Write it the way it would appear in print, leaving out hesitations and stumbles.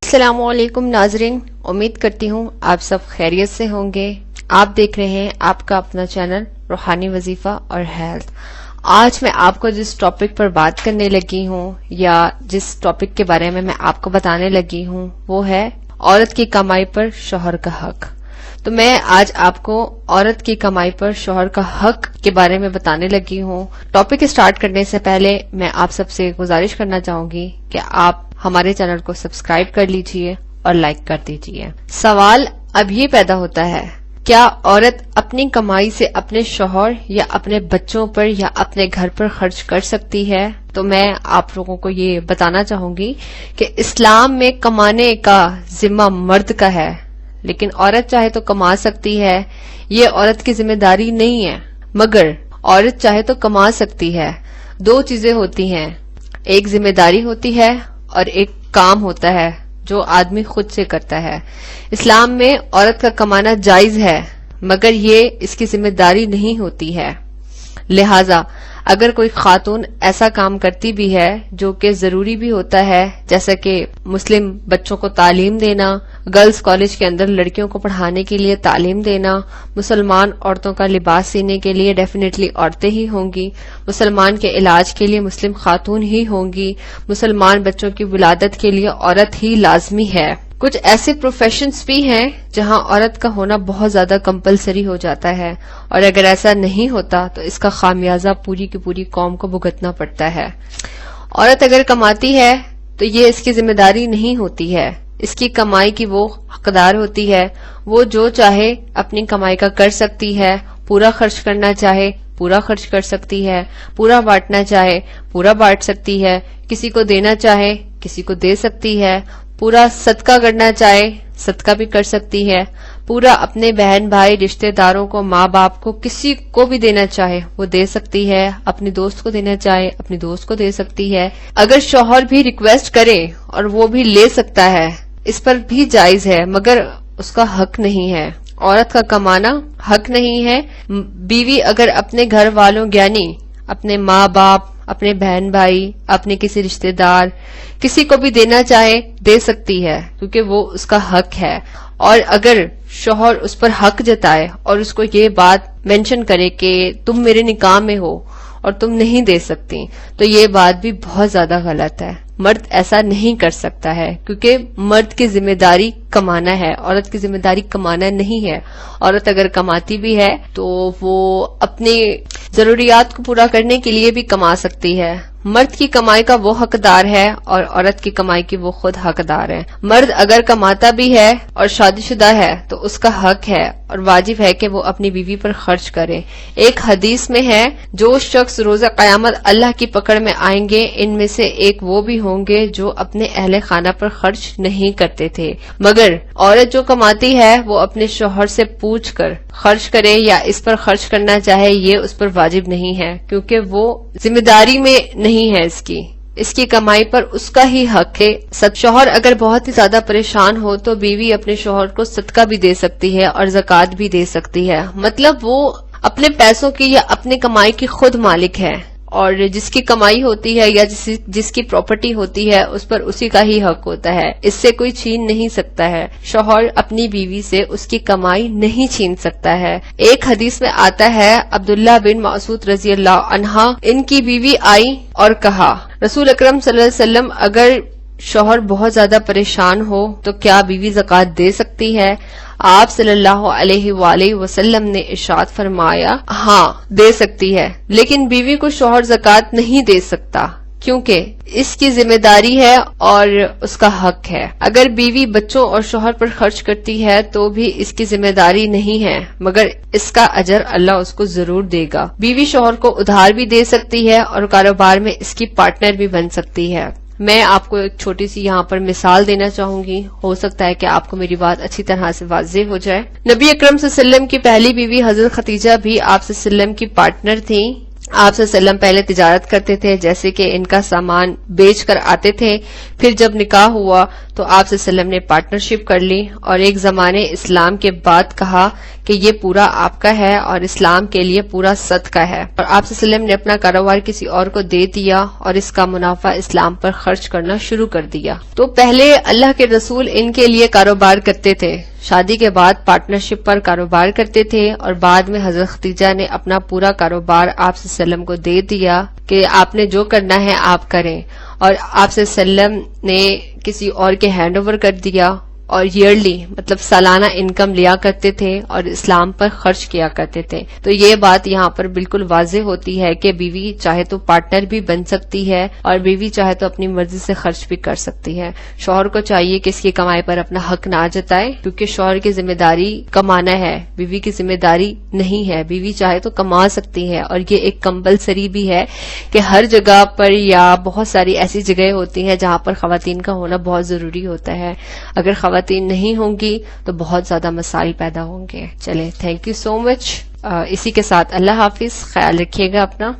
السلام علیکم ناظرین، امید کرتی ہوں آپ سب خیریت سے ہوں گے۔ آپ دیکھ رہے ہیں آپ کا اپنا چینل روحانی وظیفہ اور ہیلتھ۔ آج میں آپ کو جس ٹاپک پر بات کرنے لگی ہوں یا جس ٹاپک کے بارے میں آپ کو بتانے لگی ہوں وہ ہے عورت کی کمائی پر شوہر کا حق۔ تو میں آج آپ کو عورت کی کمائی پر شوہر کا حق کے بارے میں بتانے لگی ہوں۔ ٹاپک سٹارٹ کرنے سے پہلے میں آپ سب سے گزارش کرنا چاہوں گی کہ آپ ہمارے چینل کو سبسکرائب کر لیجئے اور لائک کر دیجئے۔ سوال اب یہ پیدا ہوتا ہے، کیا عورت اپنی کمائی سے اپنے شوہر یا اپنے بچوں پر یا اپنے گھر پر خرچ کر سکتی ہے؟ تو میں آپ لوگوں کو یہ بتانا چاہوں گی کہ اسلام میں کمانے کا ذمہ مرد کا ہے، لیکن عورت چاہے تو کما سکتی ہے، یہ عورت کی ذمہ داری نہیں ہے، مگر عورت چاہے تو کما سکتی ہے۔ دو چیزیں ہوتی ہیں، ایک ذمہ داری ہوتی ہے اور ایک کام ہوتا ہے جو آدمی خود سے کرتا ہے۔ اسلام میں عورت کا کمانا جائز ہے، مگر یہ اس کی ذمہ داری نہیں ہوتی ہے۔ لہذا اگر کوئی خاتون ایسا کام کرتی بھی ہے جو کہ ضروری بھی ہوتا ہے، جیسا کہ مسلم بچوں کو تعلیم دینا، گرلز کالج کے اندر لڑکیوں کو پڑھانے کے لیے تعلیم دینا، مسلمان عورتوں کا لباس سینے کے لیے ڈیفینیٹلی عورتیں ہی ہوں گی، مسلمان کے علاج کے لیے مسلم خاتون ہی ہوں گی، مسلمان بچوں کی ولادت کے لیے عورت ہی لازمی ہے۔ کچھ ایسے پروفیشنز بھی ہیں جہاں عورت کا ہونا بہت زیادہ کمپلسری ہو جاتا ہے، اور اگر ایسا نہیں ہوتا تو اس کا خامیازہ پوری کی پوری قوم کو بھگتنا پڑتا ہے۔ عورت اگر کماتی ہے تو یہ اس کی ذمہ داری نہیں ہوتی ہے، اس کی کمائی کی وہ حقدار ہوتی ہے، وہ جو چاہے اپنی کمائی کا کر سکتی ہے، پورا خرچ کرنا چاہے پورا خرچ کر سکتی ہے، پورا بانٹنا چاہے پورا بانٹ سکتی ہے، کسی کو دینا چاہے کسی کو دے سکتی ہے، پورا صدقہ کرنا چاہے صدقہ بھی کر سکتی ہے، پورا اپنے بہن بھائی رشتہ داروں کو ماں باپ کو کسی کو بھی دینا چاہے وہ دے سکتی ہے، اپنی دوست کو دینا چاہے اپنی دوست کو دے سکتی ہے۔ اگر شوہر بھی ریکویسٹ کرے اور وہ بھی لے سکتا ہے، اس پر بھی جائز ہے، مگر اس کا حق نہیں ہے۔ عورت کا کمانا حق نہیں ہے۔ بیوی اگر اپنے گھر والوں یعنی اپنے ماں باپ، اپنے بہن بھائی، اپنے کسی رشتہ دار، کسی کو بھی دینا چاہے دے سکتی ہے، کیونکہ وہ اس کا حق ہے۔ اور اگر شوہر اس پر حق جتائے اور اس کو یہ بات مینشن کرے کہ تم میرے نکاح میں ہو اور تم نہیں دے سکتی، تو یہ بات بھی بہت زیادہ غلط ہے۔ مرد ایسا نہیں کر سکتا ہے، کیونکہ مرد کی ذمہ داری کمانا ہے، عورت کی ذمہ داری کمانا نہیں ہے۔ عورت اگر کماتی بھی ہے تو وہ اپنی ضروریات کو پورا کرنے کے لیے بھی کما سکتی ہے۔ مرد کی کمائی کا وہ حقدار ہے اور عورت کی کمائی کی وہ خود حقدار ہے۔ مرد اگر کماتا بھی ہے اور شادی شدہ ہے تو اس کا حق ہے اور واجب ہے کہ وہ اپنی بیوی پر خرچ کرے۔ ایک حدیث میں ہے، جو شخص روز قیامت اللہ کی پکڑ میں آئیں گے، ان میں سے ایک وہ بھی ہوں گے جو اپنے اہل خانہ پر خرچ نہیں کرتے تھے، مگر عورت جو کماتی ہے وہ اپنے شوہر سے پوچھ کر خرچ کرے یا اس پر خرچ کرنا چاہے، یہ اس پر واجب نہیں ہے، کیونکہ وہ ذمہ داری میں نہیں ہے اس کی کمائی پر اس کا ہی حق ہے۔ شوہر اگر بہت ہی زیادہ پریشان ہو تو بیوی اپنے شوہر کو صدقہ بھی دے سکتی ہے اور زکوٰۃ بھی دے سکتی ہے، مطلب وہ اپنے پیسوں کی یا اپنے کمائی کی خود مالک ہے، اور جس کی کمائی ہوتی ہے یا جس کی پراپرٹی ہوتی ہے اس پر اسی کا ہی حق ہوتا ہے، اس سے کوئی چھین نہیں سکتا ہے۔ شوہر اپنی بیوی سے اس کی کمائی نہیں چھین سکتا ہے۔ ایک حدیث میں آتا ہے، عبداللہ بن مسعود رضی اللہ عنہ ان کی بیوی آئی اور کہا، رسول اکرم صلی اللہ علیہ وسلم، اگر شوہر بہت زیادہ پریشان ہو تو کیا بیوی زکوٰۃ دے سکتی ہے؟ آپ صلی اللہ علیہ وآلہ وسلم نے ارشاد فرمایا، ہاں دے سکتی ہے، لیکن بیوی کو شوہر زکوٰۃ نہیں دے سکتا، کیونکہ اس کی ذمہ داری ہے اور اس کا حق ہے۔ اگر بیوی بچوں اور شوہر پر خرچ کرتی ہے تو بھی اس کی ذمہ داری نہیں ہے، مگر اس کا اجر اللہ اس کو ضرور دے گا۔ بیوی شوہر کو ادھار بھی دے سکتی ہے اور کاروبار میں اس کی پارٹنر بھی بن سکتی ہے۔ میں آپ کو ایک چھوٹی سی یہاں پر مثال دینا چاہوں گی، ہو سکتا ہے کہ آپ کو میری بات اچھی طرح سے واضح ہو جائے۔ نبی اکرم صلی اللہ علیہ وسلم کی پہلی بیوی حضرت خدیجہ بھی آپ صلی اللہ علیہ وسلم کی پارٹنر تھیں۔ آپ صلی اللہ علیہ وسلم پہلے تجارت کرتے تھے، جیسے کہ ان کا سامان بیچ کر آتے تھے، پھر جب نکاح ہوا تو آپ صلی اللہ علیہ وسلم نے پارٹنرشپ کر لی اور ایک زمانے اسلام کے بعد کہا کہ یہ پورا آپ کا ہے اور اسلام کے لیے پورا صدقہ ہے، اور آپ صلی اللہ علیہ وسلم نے اپنا کاروبار کسی اور کو دے دیا اور اس کا منافع اسلام پر خرچ کرنا شروع کر دیا۔ تو پہلے اللہ کے رسول ان کے لیے کاروبار کرتے تھے، شادی کے بعد پارٹنرشپ پر کاروبار کرتے تھے، اور بعد میں حضرت خدیجہ نے اپنا پورا کاروبار آپ صلی اللہ علیہ وسلم کو دے دیا کہ آپ نے جو کرنا ہے آپ کریں، اور آپ صلی اللہ علیہ وسلم نے کسی اور کے ہینڈ اوور کر دیا، اور ایئرلی مطلب سالانہ انکم لیا کرتے تھے اور اسلام پر خرچ کیا کرتے تھے۔ تو یہ بات یہاں پر بالکل واضح ہوتی ہے کہ بیوی چاہے تو پارٹنر بھی بن سکتی ہے اور بیوی چاہے تو اپنی مرضی سے خرچ بھی کر سکتی ہے۔ شوہر کو چاہیے کہ اس کی کمائی پر اپنا حق نہ جتائے، کیونکہ شوہر کی ذمہ داری کمانا ہے، بیوی کی ذمہ داری نہیں ہے۔ بیوی چاہے تو کما سکتی ہے، اور یہ ایک کمپلسری بھی ہے کہ ہر جگہ پر یا بہت ساری ایسی جگہیں ہوتی ہیں جہاں پر خواتین کا ہونا بہت ضروری ہوتا ہے۔ اگر خواتین نہیں ہوں گی تو بہت زیادہ مسائل پیدا ہوں گے۔ چلیں، تھینک یو سو مچ۔ اسی کے ساتھ اللہ حافظ، خیال رکھیے گا اپنا۔